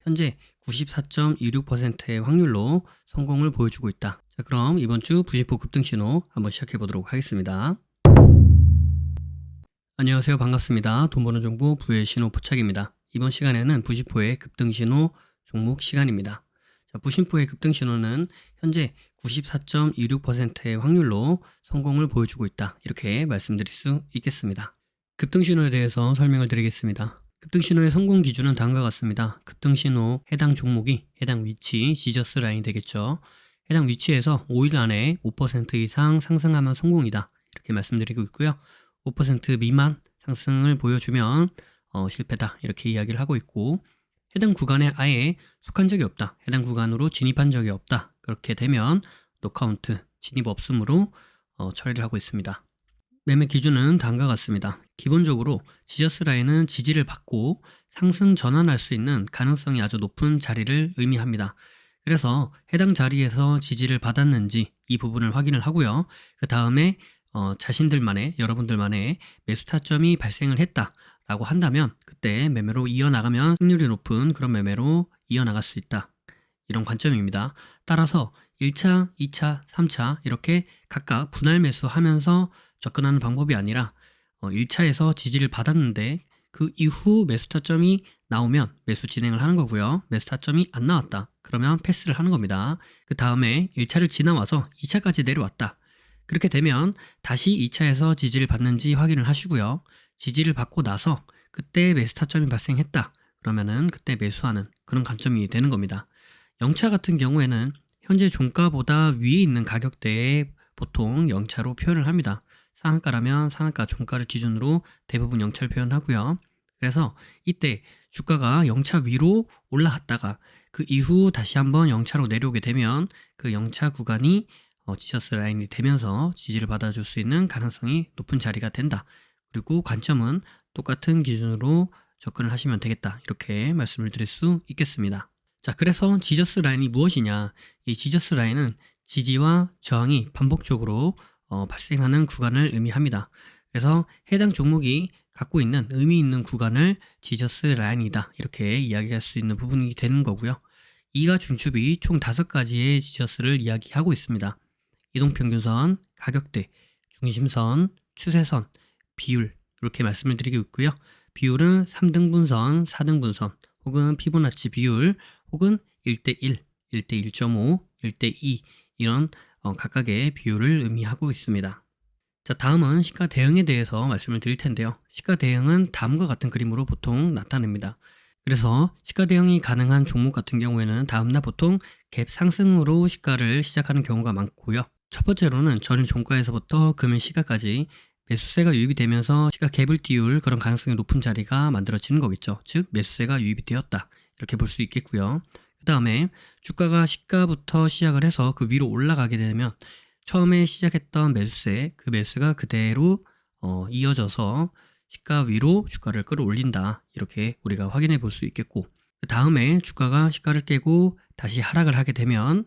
현재 94.26%의 확률로 성공을 보여주고 있다. 자, 그럼 이번 주 부심포 급등 신호 한번 시작해 보도록 하겠습니다. 안녕하세요. 반갑습니다. 돈 버는 정보 부의 신호 포착입니다. 이번 시간에는 부심포의 급등 신호 종목 시간입니다. 자, 부심포의 급등 신호는 현재 94.26%의 확률로 성공을 보여주고 있다. 이렇게 말씀드릴 수 있겠습니다. 급등 신호에 대해서 설명을 드리겠습니다. 급등 신호의 성공 기준은 다음과 같습니다. 급등 신호 해당 종목이 해당 위치, 지저스 라인이 되겠죠. 해당 위치에서 5일 안에 5% 이상 상승하면 성공이다. 이렇게 말씀드리고 있고요. 5% 미만 상승을 보여주면 실패다. 이렇게 이야기를 하고 있고, 해당 구간에 아예 속한 적이 없다. 해당 구간으로 진입한 적이 없다. 그렇게 되면 노카운트, 진입 없음으로 처리를 하고 있습니다. 매매 기준은 다음과 같습니다. 기본적으로 지저스 라인은 지지를 받고 상승 전환할 수 있는 가능성이 아주 높은 자리를 의미합니다. 그래서 해당 자리에서 지지를 받았는지 이 부분을 확인을 하고요. 그 다음에 자신들만의, 여러분들만의 매수 타점이 발생을 했다라고 한다면 그때 매매로 이어나가면 승률이 높은 그런 매매로 이어나갈 수 있다. 이런 관점입니다. 따라서 1차, 2차, 3차 이렇게 각각 분할 매수하면서 접근하는 방법이 아니라 1차에서 지지를 받았는데 그 이후 매수 타점이 나오면 매수 진행을 하는 거고요. 매수 타점이 안 나왔다. 그러면 패스를 하는 겁니다. 그 다음에 1차를 지나와서 2차까지 내려왔다. 그렇게 되면 다시 2차에서 지지를 받는지 확인을 하시고요. 지지를 받고 나서 그때 매수 타점이 발생했다. 그러면은 그때 매수하는 그런 관점이 되는 겁니다. 0차 같은 경우에는 현재 종가보다 위에 있는 가격대에 보통 0차로 표현을 합니다. 상한가라면 상한가 종가를 기준으로 대부분 0차를 표현하고요. 그래서 이때 주가가 0차 위로 올라갔다가 그 이후 다시 한번 0차로 내려오게 되면 그 0차 구간이 지저스 라인이 되면서 지지를 받아줄 수 있는 가능성이 높은 자리가 된다. 그리고 관점은 똑같은 기준으로 접근을 하시면 되겠다. 이렇게 말씀을 드릴 수 있겠습니다. 자, 그래서 지저스 라인이 무엇이냐? 이 지저스 라인은 지지와 저항이 반복적으로 발생하는 구간을 의미합니다. 그래서 해당 종목이 갖고 있는 의미 있는 구간을 지저스 라인이다. 이렇게 이야기할 수 있는 부분이 되는 거고요. 이가 중축이 총 5가지의 지저스를 이야기하고 있습니다. 이동평균선, 가격대, 중심선, 추세선, 비율 이렇게 말씀을 드리고 있고요. 비율은 3등분선, 4등분선 혹은 피보나치 비율 혹은 1대1, 1대1.5, 1대2 이런 각각의 비율을 의미하고 있습니다. 자, 다음은 시가 대응에 대해서 말씀을 드릴 텐데요. 시가 대응은 다음과 같은 그림으로 보통 나타냅니다. 그래서 시가 대응이 가능한 종목 같은 경우에는 다음날 보통 갭 상승으로 시가를 시작하는 경우가 많고요. 첫 번째로는 전일 종가에서부터 금일 시가까지 매수세가 유입이 되면서 시가 갭을 띄울 그런 가능성이 높은 자리가 만들어지는 거겠죠. 즉 매수세가 유입이 되었다. 이렇게 볼 수 있겠고요. 그 다음에 주가가 시가부터 시작을 해서 그 위로 올라가게 되면 처음에 시작했던 매수세, 그 매수가 그대로 이어져서 시가 위로 주가를 끌어올린다. 이렇게 우리가 확인해 볼 수 있겠고, 그 다음에 주가가 시가를 깨고 다시 하락을 하게 되면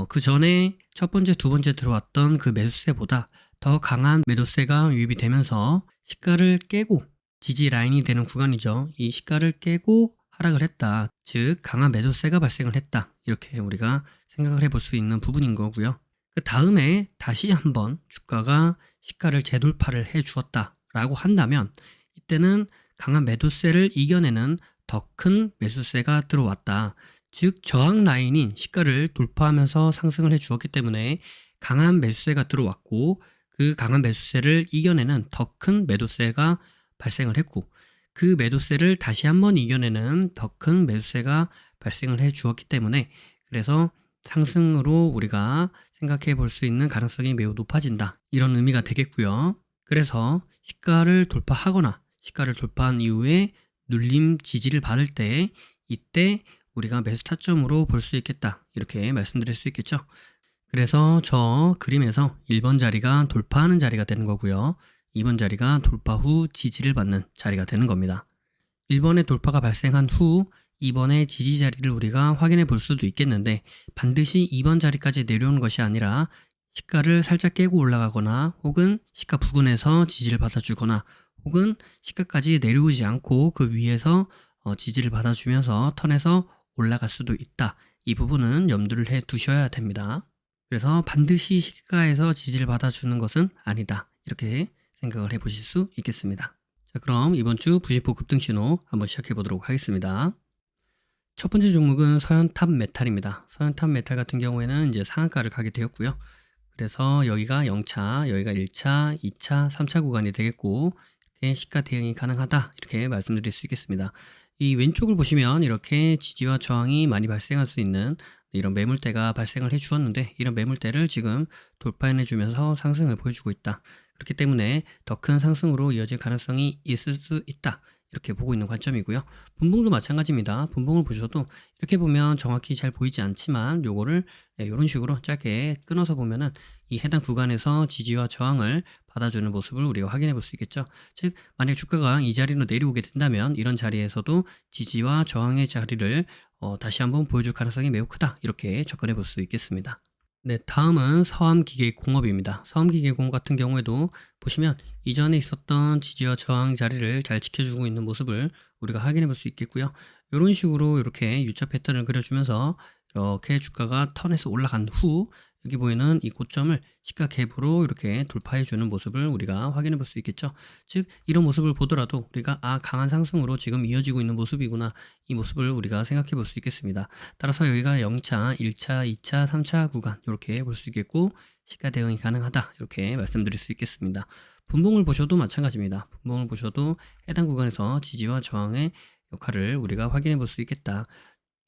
그 전에 첫 번째, 두 번째 들어왔던 그 매수세보다 더 강한 매도세가 유입이 되면서 시가를 깨고 지지 라인이 되는 구간이죠. 이 시가를 깨고 하락을 했다. 즉 강한 매도세가 발생을 했다. 이렇게 우리가 생각을 해볼 수 있는 부분인 거고요. 그 다음에 다시 한번 주가가 시가를 재돌파를 해 주었다 라고 한다면 이때는 강한 매도세를 이겨내는 더 큰 매수세가 들어왔다. 즉 저항 라인인 시가를 돌파하면서 상승을 해 주었기 때문에 강한 매수세가 들어왔고 그 강한 매수세를 이겨내는 더 큰 매도세가 발생을 했고 그 매도세를 다시 한번 이겨내는 더 큰 매수세가 발생을 해 주었기 때문에 그래서 상승으로 우리가 생각해 볼 수 있는 가능성이 매우 높아진다. 이런 의미가 되겠고요. 그래서 시가를 돌파하거나 시가를 돌파한 이후에 눌림 지지를 받을 때 이때 우리가 매수 타점으로 볼 수 있겠다. 이렇게 말씀드릴 수 있겠죠. 그래서 저 그림에서 1번 자리가 돌파하는 자리가 되는 거고요. 2번 자리가 돌파 후 지지를 받는 자리가 되는 겁니다. 1번의 돌파가 발생한 후 2번의 지지 자리를 우리가 확인해 볼 수도 있겠는데 반드시 2번 자리까지 내려오는 것이 아니라 시가를 살짝 깨고 올라가거나 혹은 시가 부근에서 지지를 받아주거나 혹은 시가까지 내려오지 않고 그 위에서 지지를 받아주면서 턴에서 올라갈 수도 있다. 이 부분은 염두를 해 두셔야 됩니다. 그래서 반드시 시가에서 지지를 받아주는 것은 아니다. 이렇게 생각을 해 보실 수 있겠습니다. 자, 그럼 이번 주 부시포 급등 신호 한번 시작해 보도록 하겠습니다. 첫 번째 종목은 서현탑 메탈입니다. 서현탑 메탈 같은 경우에는 이제 상한가를 가게 되었고요. 그래서 여기가 0차, 여기가 1차, 2차, 3차 구간이 되겠고, 이렇게 시가 대응이 가능하다. 이렇게 말씀드릴 수 있겠습니다. 이 왼쪽을 보시면 이렇게 지지와 저항이 많이 발생할 수 있는 이런 매물대가 발생을 해 주었는데, 이런 매물대를 지금 돌파해 주면서 상승을 보여주고 있다. 그렇기 때문에 더 큰 상승으로 이어질 가능성이 있을 수 있다. 이렇게 보고 있는 관점이고요. 분봉도 마찬가지입니다. 분봉을 보셔도 이렇게 보면 정확히 잘 보이지 않지만 요거를 이런 식으로 짧게 끊어서 보면은 이 해당 구간에서 지지와 저항을 받아주는 모습을 우리가 확인해 볼 수 있겠죠. 즉 만약 주가가 이 자리로 내려오게 된다면 이런 자리에서도 지지와 저항의 자리를 다시 한번 보여줄 가능성이 매우 크다. 이렇게 접근해 볼 수 있겠습니다. 네, 다음은 서암기계공업입니다. 서암기계공업 같은 경우에도 보시면 이전에 있었던 지지와 저항 자리를 잘 지켜주고 있는 모습을 우리가 확인해 볼 수 있겠고요. 이런 식으로 이렇게 U자 패턴을 그려주면서 이렇게 주가가 턴에서 올라간 후 여기 보이는 이 고점을 시가 갭으로 이렇게 돌파해 주는 모습을 우리가 확인해 볼 수 있겠죠. 즉 이런 모습을 보더라도 우리가 강한 상승으로 지금 이어지고 있는 모습이구나, 이 모습을 우리가 생각해 볼 수 있겠습니다. 따라서 여기가 0차, 1차, 2차, 3차 구간 이렇게 볼 수 있겠고, 시가 대응이 가능하다 이렇게 말씀드릴 수 있겠습니다. 분봉을 보셔도 마찬가지입니다. 분봉을 보셔도 해당 구간에서 지지와 저항의 역할을 우리가 확인해 볼 수 있겠다.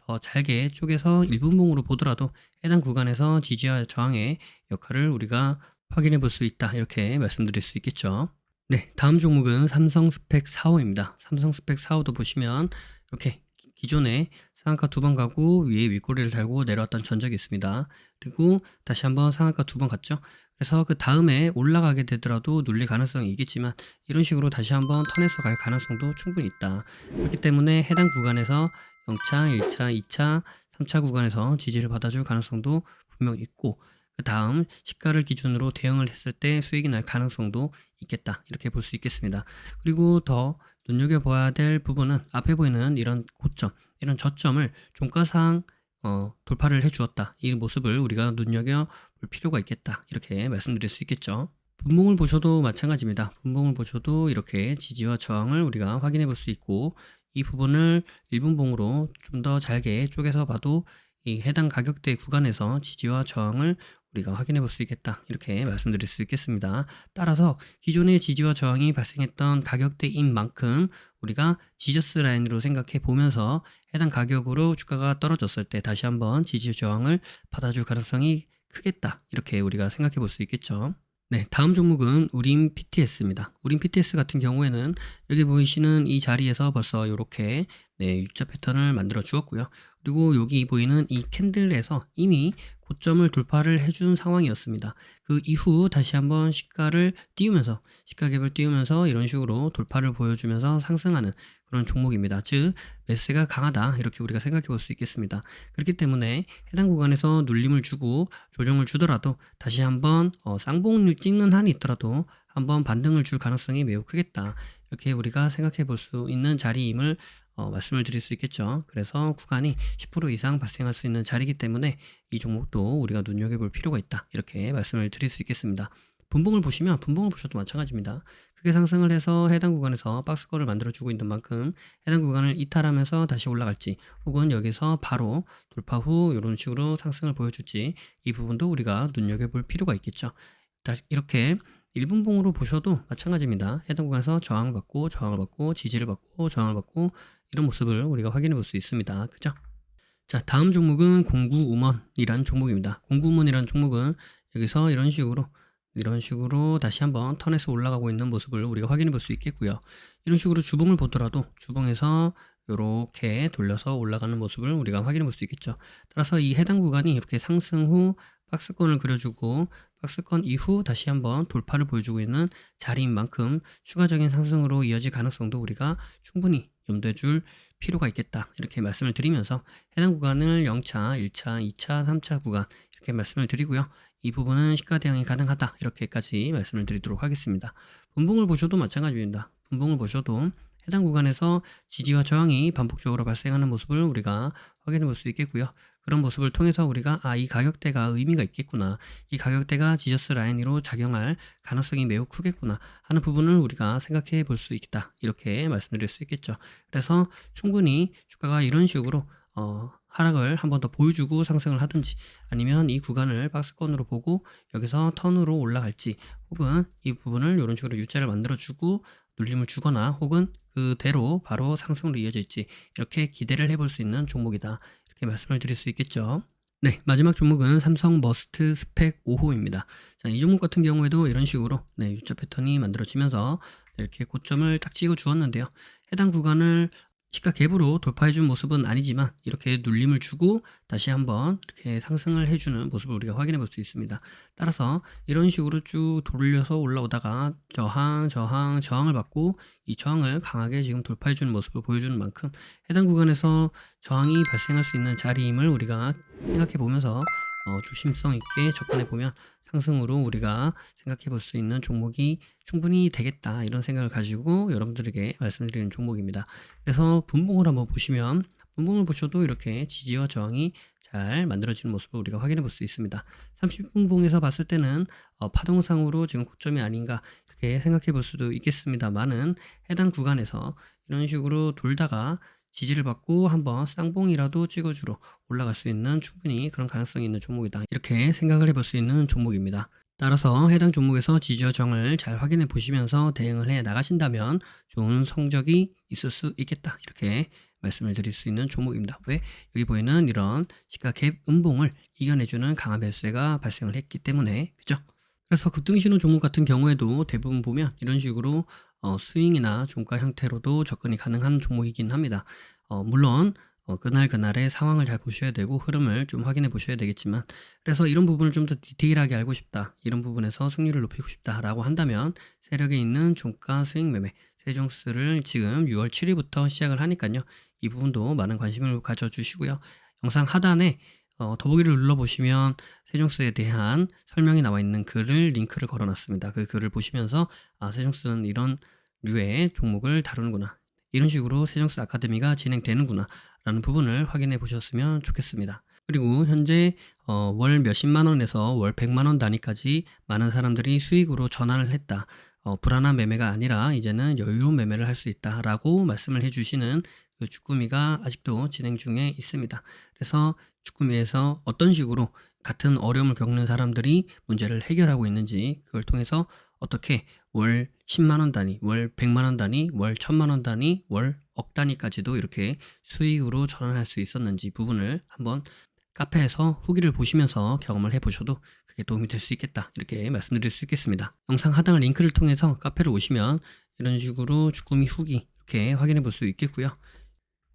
더 잘게 쪼개서 1분봉으로 보더라도 해당 구간에서 지지와 저항의 역할을 우리가 확인해 볼 수 있다. 이렇게 말씀드릴 수 있겠죠. 네, 다음 종목은 삼성스펙 4호입니다. 삼성스펙 4호도 보시면 이렇게 기존에 상한가 2번 가고 위에 윗꼬리를 달고 내려왔던 전적이 있습니다. 그리고 다시 한번 상한가 2번 갔죠. 그래서 그 다음에 올라가게 되더라도 눌릴 가능성이 있겠지만 이런 식으로 다시 한번 턴에서 갈 가능성도 충분히 있다. 그렇기 때문에 해당 구간에서 0차, 1차, 2차, 3차 구간에서 지지를 받아줄 가능성도 분명 있고, 그 다음 시가를 기준으로 대응을 했을 때 수익이 날 가능성도 있겠다. 이렇게 볼 수 있겠습니다. 그리고 더 눈여겨봐야 될 부분은 앞에 보이는 이런 고점, 이런 저점을 종가상 돌파를 해주었다. 이 모습을 우리가 눈여겨볼 필요가 있겠다. 이렇게 말씀드릴 수 있겠죠. 분봉을 보셔도 마찬가지입니다. 분봉을 보셔도 이렇게 지지와 저항을 우리가 확인해 볼 수 있고, 이 부분을 1분봉으로 좀 더 잘게 쪼개서 봐도 이 해당 가격대 구간에서 지지와 저항을 우리가 확인해 볼 수 있겠다. 이렇게 말씀드릴 수 있겠습니다. 따라서 기존의 지지와 저항이 발생했던 가격대인 만큼 우리가 지저스 라인으로 생각해 보면서 해당 가격으로 주가가 떨어졌을 때 다시 한번 지지 저항을 받아줄 가능성이 크겠다. 이렇게 우리가 생각해 볼 수 있겠죠. 네, 다음 종목은 우림 PTS입니다. 우림 PTS 같은 경우에는 여기 보이시는 이 자리에서 벌써 이렇게 U자 패턴을 만들어 주었고요. 그리고 여기 보이는 이 캔들에서 이미 고점을 돌파를 해준 상황이었습니다. 그 이후 다시 한번 시가를 띄우면서, 시가갭을 띄우면서 이런 식으로 돌파를 보여주면서 상승하는 그런 종목입니다. 즉 매수가 강하다, 이렇게 우리가 생각해 볼 수 있겠습니다. 그렇기 때문에 해당 구간에서 눌림을 주고 조정을 주더라도 다시 한번 쌍봉을 찍는 한이 있더라도 한번 반등을 줄 가능성이 매우 크겠다. 이렇게 우리가 생각해 볼 수 있는 자리임을 말씀을 드릴 수 있겠죠. 그래서 구간이 10% 이상 발생할 수 있는 자리이기 때문에 이 종목도 우리가 눈여겨볼 필요가 있다. 이렇게 말씀을 드릴 수 있겠습니다. 분봉을 보시면, 분봉을 보셔도 마찬가지입니다. 크게 상승을 해서 해당 구간에서 박스권을 만들어주고 있는 만큼 해당 구간을 이탈하면서 다시 올라갈지, 혹은 여기서 바로 돌파 후 이런 식으로 상승을 보여줄지, 이 부분도 우리가 눈여겨볼 필요가 있겠죠. 이렇게 1분봉으로 보셔도 마찬가지입니다. 해당 구간에서 저항을 받고, 저항을 받고, 지지를 받고, 저항을 받고, 이런 모습을 우리가 확인해 볼 수 있습니다. 그죠? 자, 다음 종목은 공구음원이라는 종목입니다. 공구음원이라는 종목은 여기서 이런 식으로 다시 한번 턴에서 올라가고 있는 모습을 우리가 확인해 볼 수 있겠고요. 이런 식으로 주봉을 보더라도 주봉에서 이렇게 돌려서 올라가는 모습을 우리가 확인해 볼 수 있겠죠. 따라서 이 해당 구간이 이렇게 상승 후 박스권을 그려주고 박스권 이후 다시 한번 돌파를 보여주고 있는 자리인 만큼 추가적인 상승으로 이어질 가능성도 우리가 충분히 염두에 줄 필요가 있겠다. 이렇게 말씀을 드리면서 해당 구간을 0차, 1차, 2차, 3차 구간 이렇게 말씀을 드리고요. 이 부분은 시가 대응이 가능하다. 이렇게까지 말씀을 드리도록 하겠습니다. 분봉을 보셔도 마찬가지입니다. 분봉을 보셔도 해당 구간에서 지지와 저항이 반복적으로 발생하는 모습을 우리가 확인해 볼 수 있겠고요. 그런 모습을 통해서 우리가 이 가격대가 의미가 있겠구나, 이 가격대가 지저스 라인으로 작용할 가능성이 매우 크겠구나 하는 부분을 우리가 생각해 볼 수 있다, 이렇게 말씀드릴 수 있겠죠. 그래서 충분히 주가가 이런 식으로 하락을 한 번 더 보여주고 상승을 하든지, 아니면 이 구간을 박스권으로 보고 여기서 턴으로 올라갈지, 혹은 이 부분을 이런 식으로 U자를 만들어주고 눌림을 주거나, 혹은 그대로 바로 상승으로 이어질지, 이렇게 기대를 해볼 수 있는 종목이다, 이렇게 말씀을 드릴 수 있겠죠. 네, 마지막 종목은 삼성 머스트 스펙 5호입니다. 자, 이 종목 같은 경우에도 이런 식으로 U자 패턴이 만들어지면서 이렇게 고점을 딱 찍어 주었는데요. 해당 구간을 시가 갭으로 돌파해준 모습은 아니지만 이렇게 눌림을 주고 다시 한번 이렇게 상승을 해주는 모습을 우리가 확인해 볼 수 있습니다. 따라서 이런 식으로 쭉 돌려서 올라오다가 저항을 받고 이 저항을 강하게 지금 돌파해주는 모습을 보여주는 만큼 해당 구간에서 저항이 발생할 수 있는 자리임을 우리가 생각해 보면서 조심성 있게 접근해 보면 상승으로 우리가 생각해 볼 수 있는 종목이 충분히 되겠다, 이런 생각을 가지고 여러분들에게 말씀드리는 종목입니다. 그래서 분봉을 한번 보시면, 분봉을 보셔도 이렇게 지지와 저항이 잘 만들어지는 모습을 우리가 확인해 볼 수 있습니다. 30분봉에서 봤을 때는 파동상으로 지금 고점이 아닌가 이렇게 생각해 볼 수도 있겠습니다만은, 해당 구간에서 이런 식으로 돌다가 지지를 받고 한번 쌍봉이라도 찍어주러 올라갈 수 있는 충분히 그런 가능성이 있는 종목이다, 이렇게 생각을 해볼 수 있는 종목입니다. 따라서 해당 종목에서 지지와 저항을 잘 확인해 보시면서 대응을 해 나가신다면 좋은 성적이 있을 수 있겠다, 이렇게 말씀을 드릴 수 있는 종목입니다. 왜? 여기 보이는 이런 시가 갭 음봉을 이겨내주는 강한 매수세가 발생을 했기 때문에, 그죠? 그래서 급등신호 종목 같은 경우에도 대부분 보면 이런 식으로 스윙이나 종가 형태로도 접근이 가능한 종목이긴 합니다. 물론 그날그날의 상황을 잘 보셔야 되고 흐름을 좀 확인해 보셔야 되겠지만, 그래서 이런 부분을 좀 더 디테일하게 알고 싶다, 이런 부분에서 승률을 높이고 싶다 라고 한다면 세력에 있는 종가 스윙 매매 세종스를 지금 6월 7일부터 시작을 하니까요, 이 부분도 많은 관심을 가져주시고요. 영상 하단에 더보기를 눌러보시면 세종스에 대한 설명이 나와 있는 글을 링크를 걸어놨습니다. 그 글을 보시면서 세종스는 이런 류의 종목을 다루는구나, 이런 식으로 세종스 아카데미가 진행되는구나 라는 부분을 확인해 보셨으면 좋겠습니다. 그리고 현재 월 몇십만 원에서 월 100만 원 단위까지 많은 사람들이 수익으로 전환을 했다, 불안한 매매가 아니라 이제는 여유로운 매매를 할 수 있다 라고 말씀을 해주시는 그 주꾸미가 아직도 진행 중에 있습니다. 그래서 주꾸미에서 어떤 식으로 같은 어려움을 겪는 사람들이 문제를 해결하고 있는지, 그걸 통해서 어떻게 월 10만원 단위, 월 100만원 단위, 월 1000만원 단위, 월 억 단위까지도 이렇게 수익으로 전환할 수 있었는지 부분을 한번 카페에서 후기를 보시면서 경험을 해보셔도 그게 도움이 될 수 있겠다, 이렇게 말씀드릴 수 있겠습니다. 영상 하단 링크를 통해서 카페를 오시면 이런 식으로 주꾸미 후기 이렇게 확인해 볼 수 있겠고요.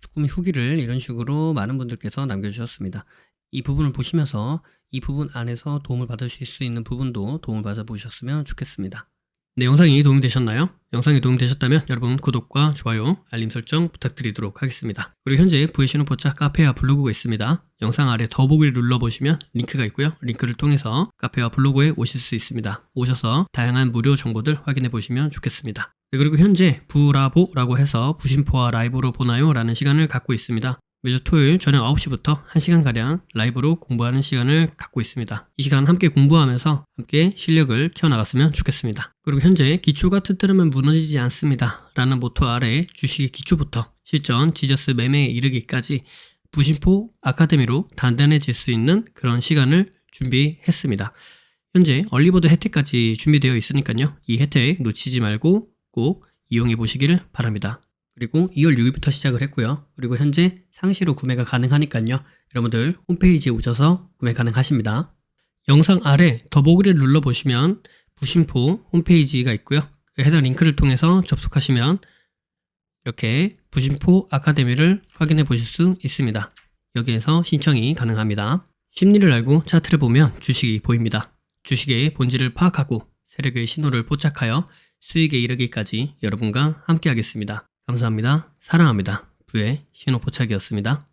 주꾸미 후기를 이런 식으로 많은 분들께서 남겨주셨습니다. 이 부분을 보시면서 이 부분 안에서 도움을 받으실 수 있는 부분도 도움을 받아보셨으면 좋겠습니다. 네, 영상이 도움이 되셨나요? 영상이 도움이 되셨다면 여러분 구독과 좋아요, 알림 설정 부탁드리도록 하겠습니다. 그리고 현재 부의신호 포착 카페와 블로그가 있습니다. 영상 아래 더보기를 눌러보시면 링크가 있고요. 링크를 통해서 카페와 블로그에 오실 수 있습니다. 오셔서 다양한 무료 정보들 확인해 보시면 좋겠습니다. 네, 그리고 현재 부라보라고 해서 부심포와 라이브로 보나요? 라는 시간을 갖고 있습니다. 매주 토요일 저녁 9시부터 1시간가량 라이브로 공부하는 시간을 갖고 있습니다. 이 시간 함께 공부하면서 함께 실력을 키워나갔으면 좋겠습니다. 그리고 현재 기초가 튼튼하면 무너지지 않습니다 라는 모토 아래 주식의 기초부터 실전 지저스 매매에 이르기까지 부심포 아카데미로 단단해질 수 있는 그런 시간을 준비했습니다. 현재 얼리버드 혜택까지 준비되어 있으니까요, 이 혜택 놓치지 말고 꼭 이용해 보시기를 바랍니다. 그리고 2월 6일부터 시작을 했고요. 그리고 현재 상시로 구매가 가능하니까요, 여러분들 홈페이지에 오셔서 구매 가능하십니다. 영상 아래 더보기를 눌러보시면 부심포 홈페이지가 있고요. 해당 링크를 통해서 접속하시면 이렇게 부심포 아카데미를 확인해 보실 수 있습니다. 여기에서 신청이 가능합니다. 심리를 알고 차트를 보면 주식이 보입니다. 주식의 본질을 파악하고 세력의 신호를 포착하여 수익에 이르기까지 여러분과 함께 하겠습니다. 감사합니다. 사랑합니다. 부의 신호 포착이었습니다.